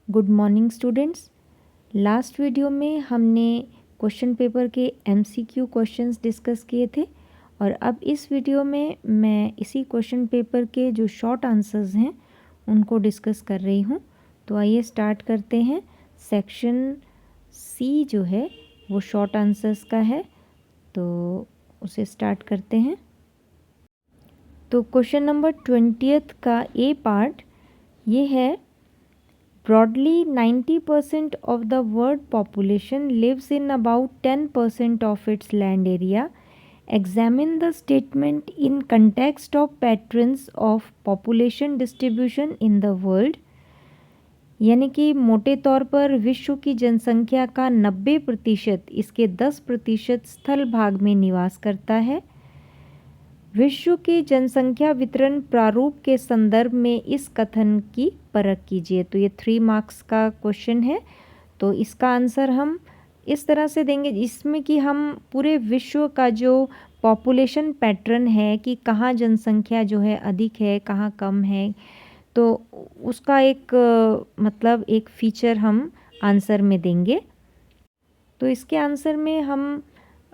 Good morning students. Last video में हमने question paper के एमसीक्यू क्वेश्चंस डिस्कस किए थे और अब इस वीडियो में मैं इसी क्वेश्चन पेपर के जो शॉर्ट आंसर्स हैं उनको डिस्कस कर रही हूँ। तो आइए स्टार्ट करते हैं। सेक्शन सी जो है वो शॉर्ट आंसर्स का है, तो उसे स्टार्ट करते हैं। तो क्वेश्चन नंबर 20th का ए पार्ट ये है, broadly 90% of the world population lives in about 10% of its land area. Examine the statement in context of patterns of population distribution in the world. यानी कि मोटे तौर पर विश्व की जनसंख्या का 90% इसके 10% स्थल भाग में निवास करता है। विश्व की जनसंख्या वितरण प्रारूप के संदर्भ में इस कथन की परख कीजिए। तो ये 3 मार्क्स का क्वेश्चन है। तो इसका आंसर हम इस तरह से देंगे, इसमें कि हम पूरे विश्व का जो पॉपुलेशन पैटर्न है कि कहाँ जनसंख्या जो है अधिक है, कहाँ कम है, तो उसका एक मतलब एक फीचर हम आंसर में देंगे। तो इसके आंसर में हम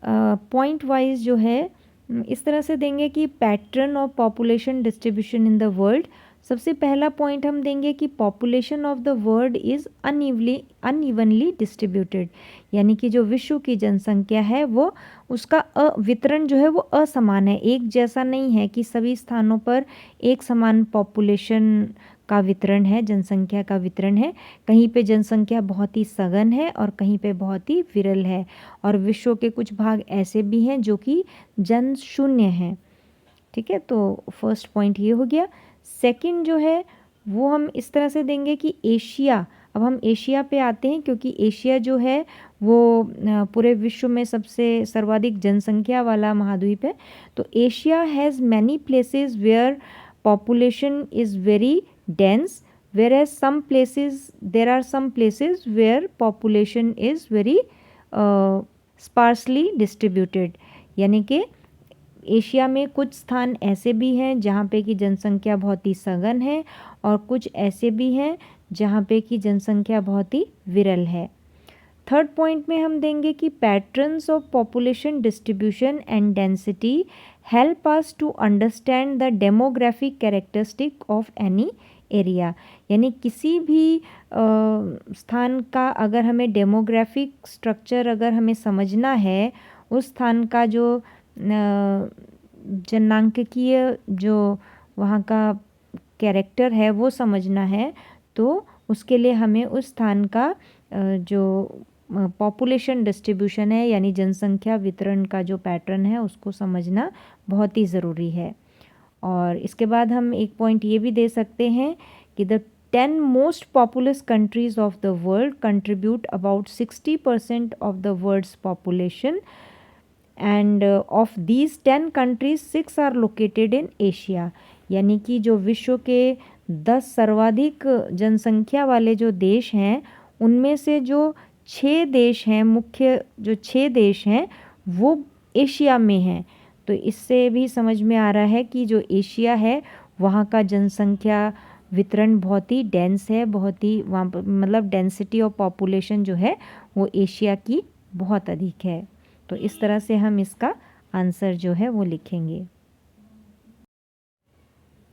पॉइंट वाइज जो है इस तरह से देंगे कि pattern of population distribution in the world. सबसे पहला पॉइंट हम देंगे कि population of the world is unevenly distributed, यानी कि जो विश्व की जनसंख्या है वो उसका वितरण जो है वो असमान है, एक जैसा नहीं है कि सभी स्थानों पर एक समान पॉपुलेशन का वितरण है, जनसंख्या का वितरण है। कहीं पे जनसंख्या बहुत ही सघन है और कहीं पे बहुत ही विरल है, और विश्व के कुछ भाग ऐसे भी हैं जो कि जन शून्य हैं। ठीक है, तो फर्स्ट पॉइंट ये हो गया। सेकंड जो है वो हम इस तरह से देंगे कि एशिया, अब हम एशिया पे आते हैं क्योंकि एशिया जो है वो पूरे विश्व में सबसे सर्वाधिक जनसंख्या वाला महाद्वीप है। तो Asia has many places where population is very dense, whereas there are some places where population is very sparsely distributed। यानी कि एशिया में कुछ स्थान ऐसे भी हैं जहाँ पे कि जनसंख्या बहुत ही सघन है और कुछ ऐसे भी हैं जहाँ पे कि जनसंख्या बहुत ही विरल है। थर्ड पॉइंट में हम देंगे कि patterns of population distribution and density help us to understand the demographic characteristic of any area. यानी किसी भी स्थान का अगर हमें डेमोग्राफिक स्ट्रक्चर अगर हमें समझना है, उस स्थान का जो जनांकीय जो वहाँ का कैरेक्टर है वो समझना है, तो उसके लिए हमें उस स्थान का जो पॉपुलेशन डिस्ट्रीब्यूशन है यानी जनसंख्या वितरण का जो पैटर्न है उसको समझना बहुत ही ज़रूरी है। और इसके बाद हम एक पॉइंट ये भी दे सकते हैं कि the 10 most populous countries of the world contribute about 60% of the world's population, and of these 10 countries 6 are located in Asia. यानी कि जो विश्व के 10 सर्वाधिक जनसंख्या वाले जो देश हैं उनमें से जो 6 देश हैं, मुख्य जो 6 देश हैं वो एशिया में हैं। तो इससे भी समझ में आ रहा है कि जो एशिया है वहाँ का जनसंख्या वितरण बहुत ही डेंस है, बहुत ही वहाँ पर मतलब डेंसिटी ऑफ पॉपुलेशन जो है वो एशिया की बहुत अधिक है। तो इस तरह से हम इसका आंसर जो है वो लिखेंगे।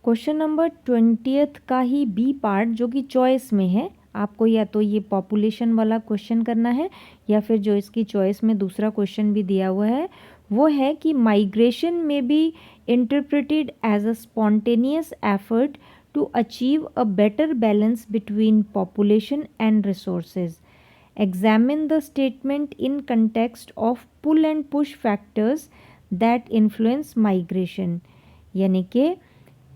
क्वेश्चन नंबर 20th का ही बी पार्ट जो कि चॉइस में है, आपको या तो ये पॉपुलेशन वाला क्वेश्चन करना है या फिर जो इसकी चॉइस में दूसरा क्वेश्चन भी दिया हुआ है वो है कि migration may be interpreted as a spontaneous effort to achieve a better balance between population and resources. Examine the statement in context of pull and push factors that influence migration। यानी कि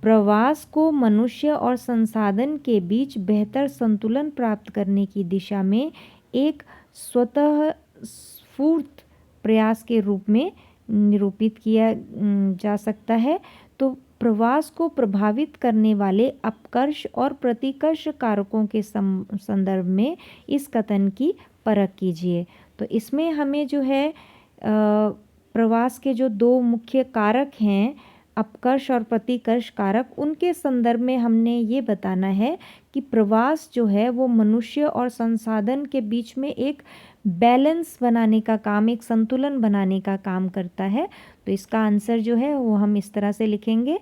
प्रवास को मनुष्य और संसाधन के बीच बेहतर संतुलन प्राप्त करने की दिशा में एक स्वतः स्फूर्त प्रयास के रूप में निरूपित किया जा सकता है। तो प्रवास को प्रभावित करने वाले अपकर्ष और प्रतिकर्ष कारकों के संदर्भ में इस कथन की परख कीजिए। तो इसमें हमें जो है प्रवास के जो 2 मुख्य कारक हैं, अपकर्ष और प्रतिकर्ष कारक, उनके संदर्भ में हमने ये बताना है कि प्रवास जो है वो मनुष्य और संसाधन के बीच में एक बैलेंस बनाने का काम, एक संतुलन बनाने का काम करता है। तो इसका आंसर जो है वो हम इस तरह से लिखेंगे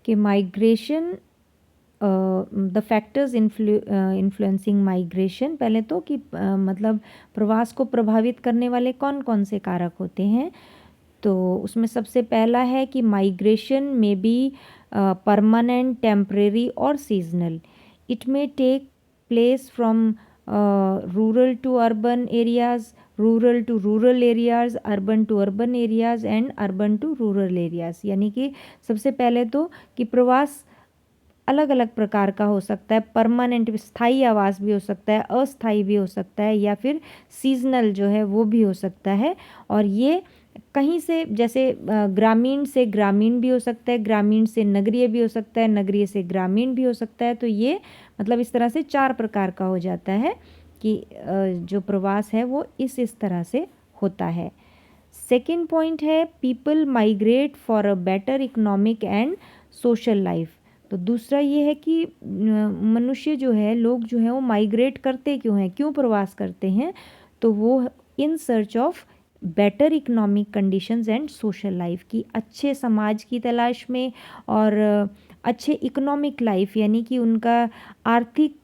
कि migration, the factors influencing migration, पहले तो कि मतलब प्रवास को प्रभावित करने वाले कौन कौन से कारक होते हैं। तो उसमें सबसे पहला है कि migration may be permanent, temporary और seasonal. It may take place from rural to urban areas, rural to rural areas, urban to urban areas and urban to rural areas. यानी कि सबसे पहले तो कि प्रवास अलग अलग प्रकार का हो सकता है, परमानेंट स्थायी आवास भी हो सकता है, अस्थायी भी हो सकता है, या फिर सीजनल जो है वो भी हो सकता है। और ये कहीं से, जैसे ग्रामीण से ग्रामीण भी हो सकता है, ग्रामीण से नगरीय भी हो सकता है, नगरीय से ग्रामीण भी हो सकता है। तो ये मतलब इस तरह से 4 प्रकार का हो जाता है कि जो प्रवास है वो इस तरह से होता है। सेकेंड पॉइंट है people migrate for a better economic and social life. तो दूसरा ये है कि मनुष्य जो है, लोग जो हैं वो माइग्रेट करते क्यों हैं, क्यों प्रवास करते हैं। तो वो in search of better economic conditions and social life, की अच्छे समाज की तलाश में और अच्छे इकोनॉमिक लाइफ, यानी कि उनका आर्थिक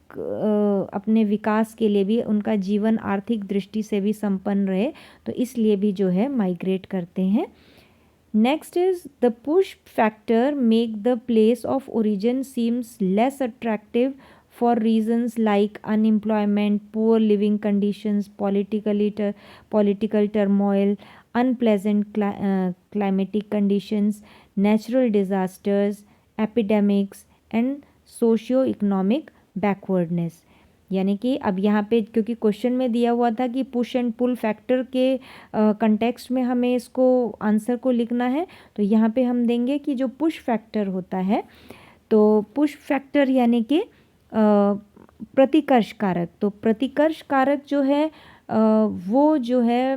अपने विकास के लिए भी, उनका जीवन आर्थिक दृष्टि से भी संपन्न रहे, तो इसलिए भी जो है माइग्रेट करते हैं। Next is the push factor make the place of origin seems less attractive for reasons like unemployment, poor living conditions, political turmoil, unpleasant climatic conditions, natural disasters, epidemics and socio-economic backwardness। यानी कि अब यहाँ पे क्योंकि question में दिया हुआ था कि पुश एंड पुल फैक्टर के कंटेक्स्ट में हमें इसको आंसर को लिखना है, तो यहाँ पे हम देंगे कि जो पुश फैक्टर होता है, तो पुश फैक्टर यानी कि प्रतिकर्ष कारक। तो प्रतिकर्ष कारक जो है वो जो है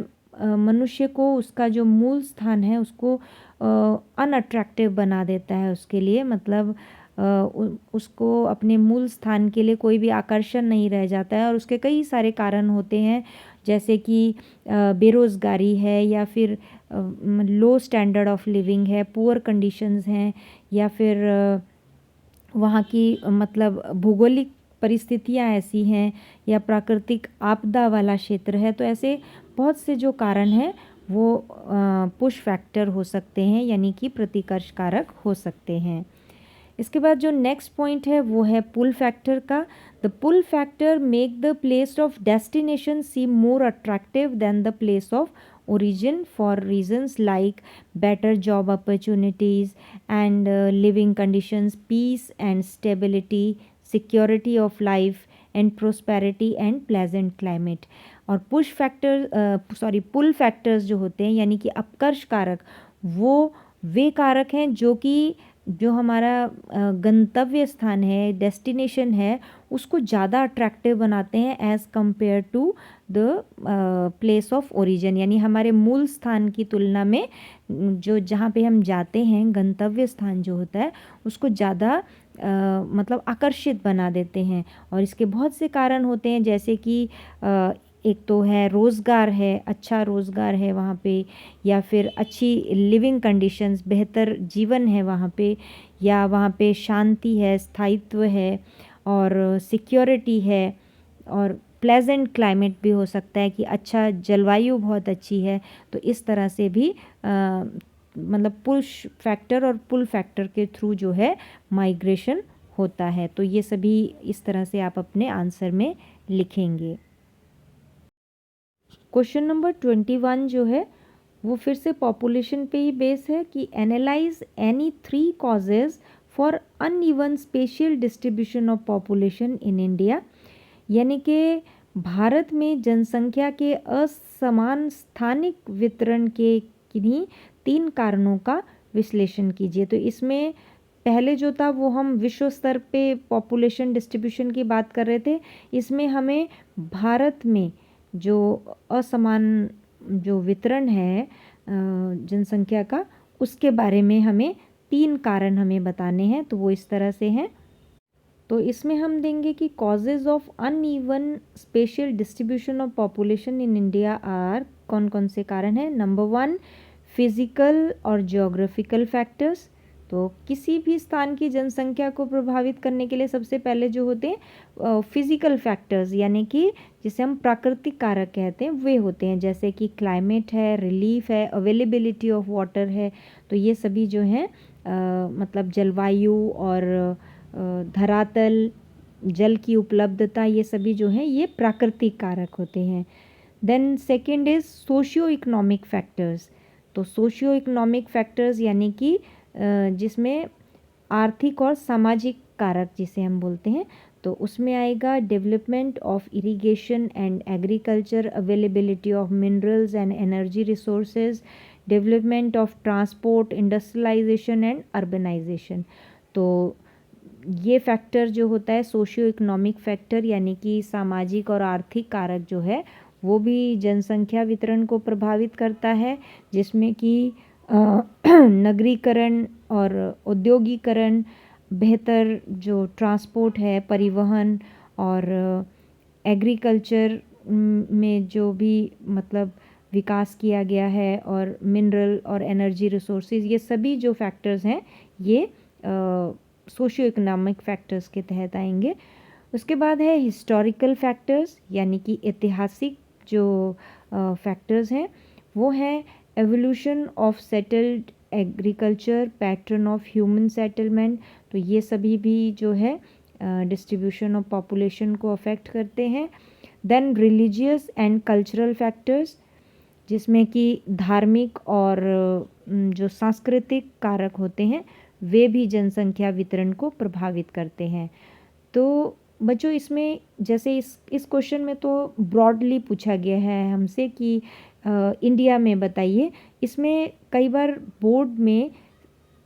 मनुष्य को उसका जो मूल स्थान है उसको अनअट्रैक्टिव बना देता है उसके लिए, मतलब उसको अपने मूल स्थान के लिए कोई भी आकर्षण नहीं रह जाता है। और उसके कई सारे कारण होते हैं, जैसे कि बेरोज़गारी है, या फिर लो स्टैंडर्ड ऑफ लिविंग है, पुअर कंडीशंस हैं, या फिर वहाँ की मतलब भौगोलिक परिस्थितियाँ ऐसी हैं, या प्राकृतिक आपदा वाला क्षेत्र है। तो ऐसे बहुत से जो कारण हैं वो पुश फैक्टर हो सकते हैं, यानी कि प्रतिकर्ष कारक हो सकते हैं। इसके बाद जो नेक्स्ट पॉइंट है वो है पुल फैक्टर का। The pull factor make the place of destination seem more attractive than the place of origin for reasons like better job opportunities and living conditions, peace and stability, security of life and prosperity and pleasant climate। और push factor पुल factors जो होते हैं, यानी कि अपकर्ष कारक, वो वे कारक हैं जो हमारा गंतव्य स्थान है, डेस्टिनेशन है, उसको ज़्यादा अट्रैक्टिव बनाते हैं as compared to the place of origin. यानी हमारे मूल स्थान की तुलना में जो जहाँ पे हम जाते हैं, गंतव्य स्थान जो होता है, उसको ज़्यादा मतलब आकर्षित बना देते हैं। और इसके बहुत से कारण होते हैं, जैसे कि एक तो है रोज़गार है, अच्छा रोज़गार है वहाँ पे, या फिर अच्छी लिविंग कंडीशंस, बेहतर जीवन है वहाँ पे, या वहाँ पे शांति है, स्थायित्व है, और सिक्योरिटी है, और प्लेजेंट क्लाइमेट भी हो सकता है कि अच्छा जलवायु बहुत अच्छी है। तो इस तरह से भी मतलब पुश फैक्टर और पुल फैक्टर के थ्रू जो है माइग्रेशन होता है। तो ये सभी इस तरह से आप अपने आंसर में लिखेंगे। क्वेश्चन नंबर 21 जो है वो फिर से पॉपुलेशन पे ही बेस है कि analyse any 3 causes for uneven spatial distribution of population in India. यानी कि भारत में जनसंख्या के असमान स्थानिक वितरण के किन्हीं 3 कारणों का विश्लेषण कीजिए। तो इसमें पहले जो था वो हम विश्व स्तर पे पॉपुलेशन डिस्ट्रीब्यूशन की बात कर रहे थे, इसमें हमें भारत में जो असमान जो वितरण है जनसंख्या का, उसके बारे में हमें 3 कारण हमें बताने हैं। तो वो इस तरह से हैं। तो इसमें हम देंगे कि causes of uneven spatial distribution of population in India are, कौन कौन से कारण हैं। नंबर 1, फिज़िकल और ज्योग्राफिकल फैक्टर्स। तो किसी भी स्थान की जनसंख्या को प्रभावित करने के लिए सबसे पहले जो होते हैं फिज़िकल फैक्टर्स, यानी कि जिसे हम प्राकृतिक कारक कहते हैं, वे होते हैं। जैसे कि क्लाइमेट है, रिलीफ है, अवेलेबिलिटी ऑफ वाटर है। तो ये सभी जो हैं मतलब जलवायु और धरातल, जल की उपलब्धता, ये सभी जो हैं ये प्राकृतिक कारक होते हैं। Then second is socio economic factors. तो सोशियो इकोनॉमिक फैक्टर्स यानी कि जिसमें आर्थिक और सामाजिक कारक जिसे हम बोलते हैं, तो उसमें आएगा development of irrigation and agriculture, availability of minerals and energy resources, development of transport, industrialisation and urbanisation. तो ये फैक्टर जो होता है सोशियो इकोनॉमिक फैक्टर, यानी कि सामाजिक और आर्थिक कारक जो है वो भी जनसंख्या वितरण को प्रभावित करता है, जिसमें कि नगरीकरण और औद्योगिकरण, बेहतर जो ट्रांसपोर्ट है, परिवहन और एग्रीकल्चर में जो भी मतलब विकास किया गया है, और मिनरल और एनर्जी रिसोर्सेज, ये सभी जो फैक्टर्स हैं ये सोशियो इकोनॉमिक फैक्टर्स के तहत आएंगे। उसके बाद है हिस्टोरिकल फैक्टर्स, यानी कि ऐतिहासिक जो फैक्टर्स हैं वो हैं evolution of settled agriculture, pattern of human settlement. तो ये सभी भी जो है डिस्ट्रीब्यूशन ऑफ पॉपुलेशन को अफेक्ट करते हैं। Then religious and cultural factors, जिसमें कि धार्मिक और जो सांस्कृतिक कारक होते हैं वे भी जनसंख्या वितरण को प्रभावित करते हैं। तो बच्चों इसमें जैसे इस क्वेश्चन में तो ब्रॉडली पूछा गया है हमसे कि इंडिया में बताइए। इसमें कई बार बोर्ड में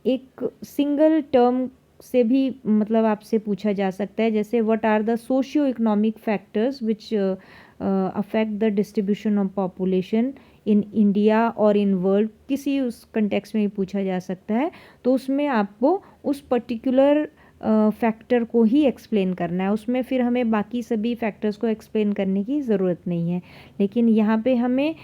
एक सिंगल टर्म से भी मतलब आपसे पूछा जा सकता है, जैसे what are the socio economic factors which affect the distribution of population in India और इन वर्ल्ड, किसी उस कंटेक्स्ट में भी पूछा जा सकता है। तो उसमें आपको उस पर्टिकुलर फैक्टर को ही एक्सप्लेन करना है, उसमें फिर हमें बाकी सभी फैक्टर्स को एक्सप्लेन करने की ज़रूरत नहीं है। लेकिन यहाँ पे हमें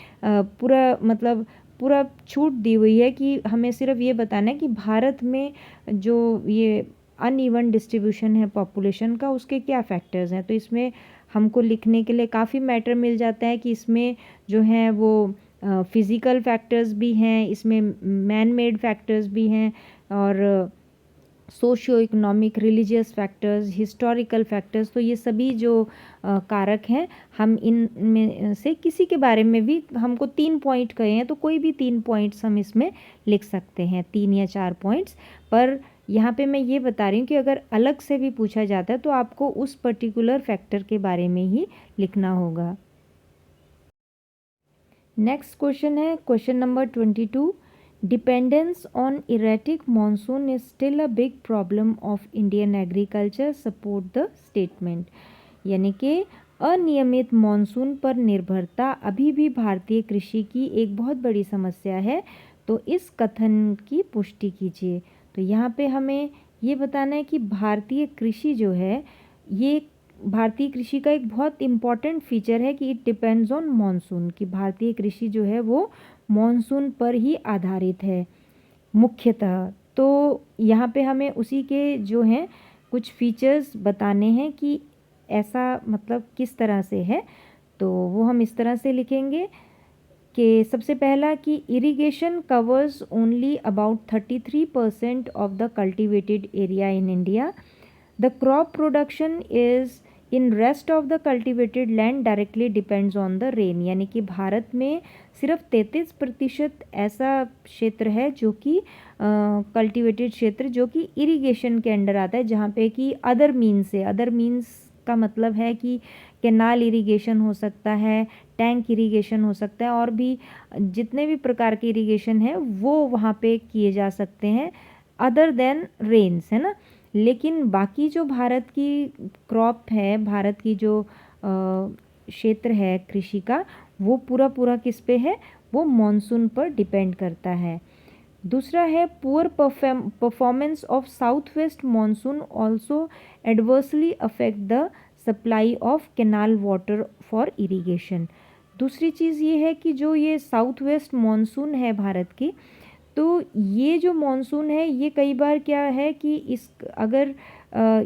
पूरा छूट दी हुई है कि हमें सिर्फ ये बताना है कि भारत में जो ये अनइवन डिस्ट्रीब्यूशन है पॉपुलेशन का, उसके क्या फैक्टर्स हैं। तो इसमें हमको लिखने के लिए काफ़ी मैटर मिल जाता है कि इसमें जो हैं वो फिज़िकल फैक्टर्स भी हैं, इसमें मैन मेड फैक्टर्स भी हैं, और socio economic, religious factors, historical factors. तो ये सभी जो कारक हैं, हम इन में से किसी के बारे में भी, हमको 3 पॉइंट कहे हैं तो कोई भी 3 पॉइंट्स हम इसमें लिख सकते हैं, 3 या 4 पॉइंट्स। पर यहाँ पे मैं ये बता रही हूँ कि अगर अलग से भी पूछा जाता है तो आपको उस पर्टिकुलर फैक्टर के बारे में ही लिखना होगा। नेक्स्ट क्वेश्चन है question number 22। Dependence on erratic monsoon is still a big problem of Indian agriculture, support the statement। यानी कि अनियमित मॉनसून पर निर्भरता अभी भी भारतीय कृषि की एक बहुत बड़ी समस्या है, तो इस कथन की पुष्टि कीजिए। तो यहाँ पे हमें ये बताना है कि भारतीय कृषि जो है, ये भारतीय कृषि का एक बहुत इम्पॉर्टेंट फीचर है कि इट डिपेंड्स ऑन मॉनसून, कि भारतीय कृषि जो है वो मॉनसून पर ही आधारित है मुख्यतः। तो यहाँ पे हमें उसी के जो हैं कुछ फीचर्स बताने हैं कि ऐसा मतलब किस तरह से है। तो वो हम इस तरह से लिखेंगे कि सबसे पहला कि irrigation covers only about 33% of the cultivated area in India. The crop production is in rest of the cultivated land directly depends on the rain. यानी कि भारत में सिर्फ 33% ऐसा क्षेत्र है जो कि कल्टिवेटेड क्षेत्र जो कि इरिगेशन के अंडर आता है, जहाँ पे कि अदर मीन्स का मतलब है कि कैनाल इरिगेशन हो सकता है, टैंक इरिगेशन हो सकता है, और भी जितने भी प्रकार के इरिगेशन है वो वहाँ पे किए जा सकते हैं अदर देन रेन्स, है ना। लेकिन बाकी जो भारत की क्रॉप है, भारत की जो क्षेत्र है कृषि का, वो पूरा किस पे है, वो मॉनसून पर डिपेंड करता है। दूसरा है poor performance of south west monsoon also adversely affect the supply of canal water for irrigation. दूसरी चीज़ ये है कि जो ये साउथ वेस्ट मानसून है भारत की, तो ये जो मानसून है ये कई बार क्या है कि इस अगर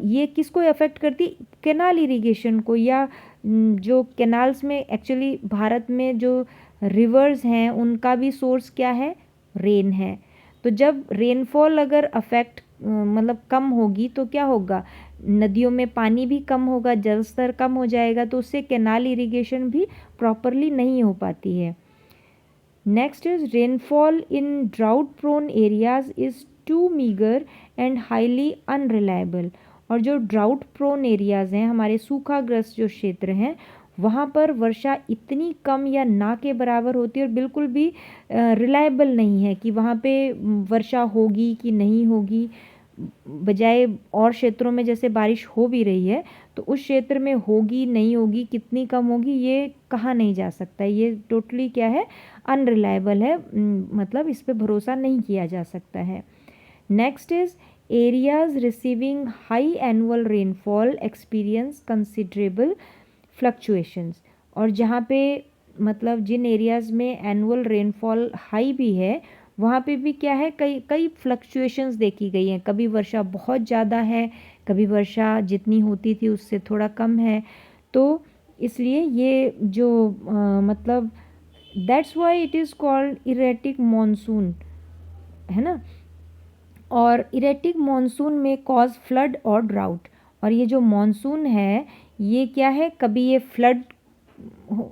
ये किसको अफेक्ट करती, कैनाल इरिगेशन को, या जो कैनाल्स में एक्चुअली भारत में जो रिवर्स हैं उनका भी सोर्स क्या है, रेन है। तो जब रेनफॉल अगर अफेक्ट मतलब कम होगी तो क्या होगा, नदियों में पानी भी कम होगा, जल स्तर कम हो जाएगा, तो उससे कैनाल इरिगेशन भी प्रॉपरली नहीं हो पाती है। Next is rainfall in drought prone areas is too meagre and highly unreliable. और जो ड्राउट प्रोन एरियाज़ हैं, हमारे सूखाग्रस्त जो क्षेत्र हैं, वहाँ पर वर्षा इतनी कम या ना के बराबर होती है और बिल्कुल भी रिलायबल नहीं है कि वहाँ पे वर्षा होगी कि नहीं होगी। बजाय और क्षेत्रों में जैसे बारिश हो भी रही है, तो उस क्षेत्र में होगी नहीं होगी, कितनी कम होगी, ये कहा नहीं जा सकता। ये टोटली क्या है, अनरिलायबल है, मतलब इस पे भरोसा नहीं किया जा सकता है। Next is areas receiving high annual rainfall experience considerable fluctuations. और जहाँ पे मतलब जिन एरियाज़ में एनुअल रेनफॉल हाई भी है, वहाँ पे भी क्या है, कई कई फ्लक्चुएशंस देखी गई हैं। कभी वर्षा बहुत ज़्यादा है, कभी वर्षा जितनी होती थी उससे थोड़ा कम है। तो इसलिए ये जो मतलब that's why it is called erratic monsoon, है ना। और इरेटिक मॉनसून में कॉज फ्लड और ड्राउट। और ये जो मॉनसून है ये क्या है, कभी ये फ्लड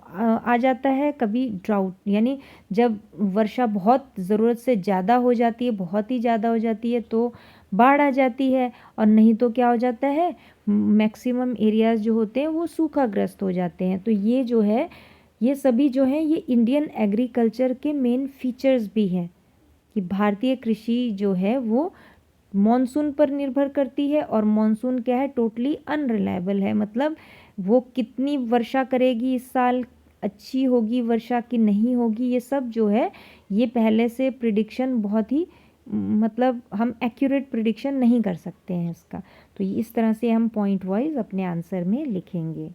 आ जाता है, कभी ड्राउट, यानी जब वर्षा बहुत ज़रूरत से ज़्यादा हो जाती है, बहुत ही ज़्यादा हो जाती है तो बाढ़ आ जाती है, और नहीं तो क्या हो जाता है, मैक्सिमम एरियाज़ जो होते हैं वो सूखाग्रस्त हो जाते हैं। तो ये जो है, ये सभी जो है ये इंडियन एग्रीकल्चर के मेन फीचर्स भी हैं कि भारतीय कृषि जो है वो मॉनसून पर निर्भर करती है। और मॉनसून क्या है, टोटली अनरिलायबल है, मतलब वो कितनी वर्षा करेगी इस साल, अच्छी होगी वर्षा कि नहीं होगी, ये सब जो है ये पहले से प्रिडिक्शन बहुत ही मतलब हम एक्यूरेट प्रिडिक्शन नहीं कर सकते हैं इसका। तो इस तरह से हम पॉइंट वाइज अपने आंसर में लिखेंगे।